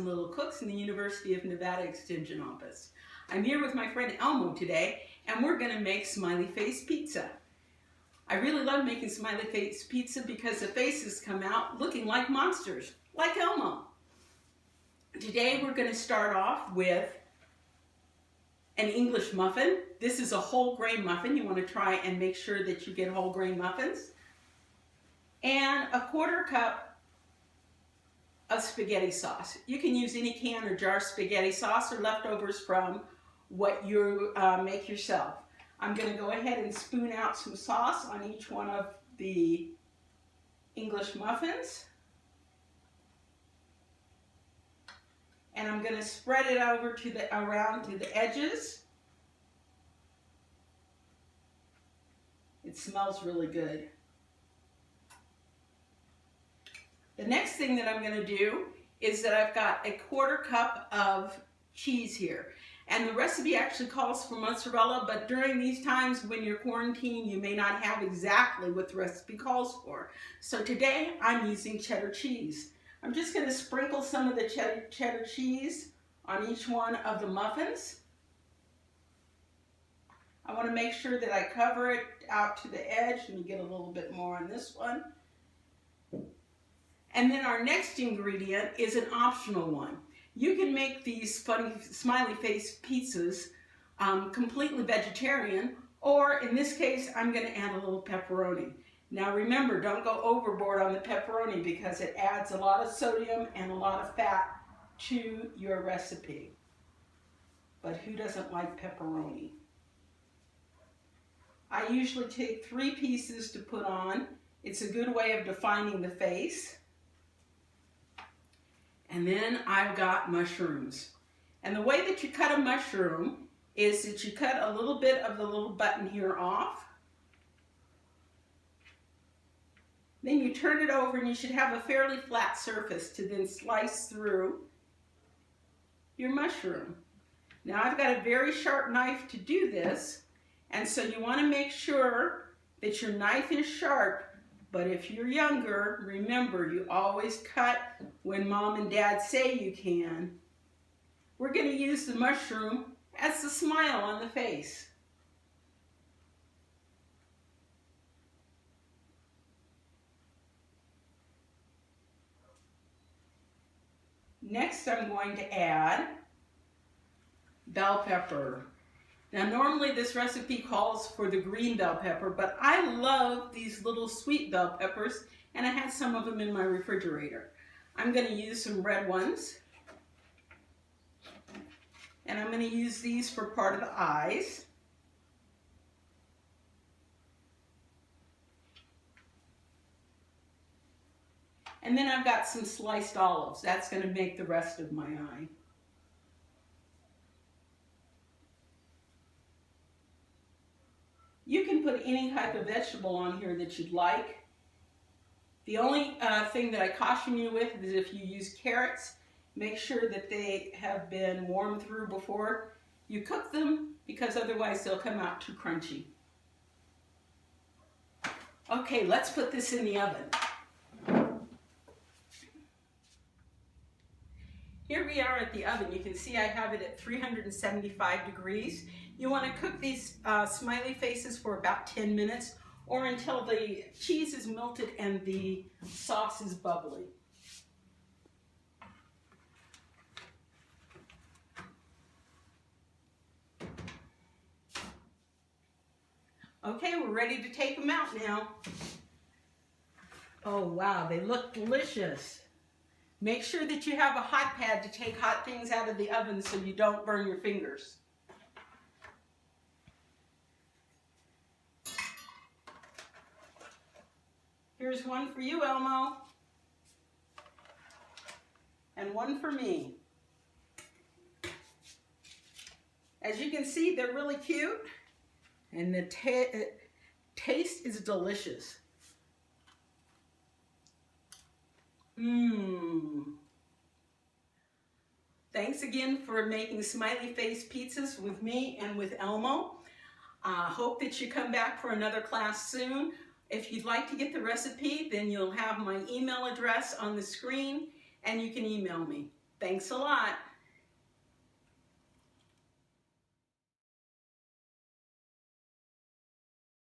and Little Cooks in the University of Nevada Extension Office. I'm here with my friend Elmo today, and we're going to make smiley face pizza. I really love making smiley face pizza because the faces come out looking like monsters, like Elmo. Today we're going to start off with an English muffin. This is a whole grain muffin. You want to try and make sure that you get whole grain muffins. And a 1/4 cup of spaghetti sauce. You can use any can or jar spaghetti sauce or leftovers from what you make yourself. I'm going to go ahead and spoon out some sauce on each one of the English muffins. And I'm going to spread it over to around to the edges. It smells really good. The next thing that I'm going to do is that I've got a 1/4 cup of cheese here. And the recipe actually calls for mozzarella, but during these times when you're quarantined, you may not have exactly what the recipe calls for. So today I'm using cheddar cheese. I'm just going to sprinkle some of the cheddar cheese on each one of the muffins. I want to make sure that I cover it out to the edge. Let me get a little bit more on this one. And then our next ingredient is an optional one. You can make these funny smiley face pizzas completely vegetarian, or in this case, I'm going to add a little pepperoni. Now remember, don't go overboard on the pepperoni because it adds a lot of sodium and a lot of fat to your recipe. But who doesn't like pepperoni? I usually take 3 pieces to put on. It's a good way of defining the face. And then I've got mushrooms. And the way that you cut a mushroom is that you cut a little bit of the little button here off. Then you turn it over and you should have a fairly flat surface to then slice through your mushroom. Now I've got a very sharp knife to do this, and so you want to make sure that your knife is sharp. But if you're younger, remember, you always cut when mom and dad say you can. We're going to use the mushroom as the smile on the face. Next, I'm going to add bell pepper. Now normally this recipe calls for the green bell pepper, but I love these little sweet bell peppers, and I had some of them in my refrigerator. I'm going to use some red ones, and I'm going to use these for part of the eyes. And then I've got some sliced olives. That's going to make the rest of my eye. You can put any type of vegetable on here that you'd like. The only thing that I caution you with is if you use carrots, make sure that they have been warmed through before you cook them, because otherwise they'll come out too crunchy. Okay, let's put this in the oven. Here we are at the oven. You can see I have it at 375 degrees. You want to cook these smiley faces for about 10 minutes or until the cheese is melted and the sauce is bubbly. Okay, we're ready to take them out now. Oh wow, they look delicious. Make sure that you have a hot pad to take hot things out of the oven so you don't burn your fingers. Here's one for you, Elmo. And one for me. As you can see, they're really cute. And the taste is delicious. Thanks again for making smiley face pizzas with me and with Elmo. Hope that you come back for another class soon. If you'd like to get the recipe, then you'll have my email address on the screen and you can email me. Thanks a lot.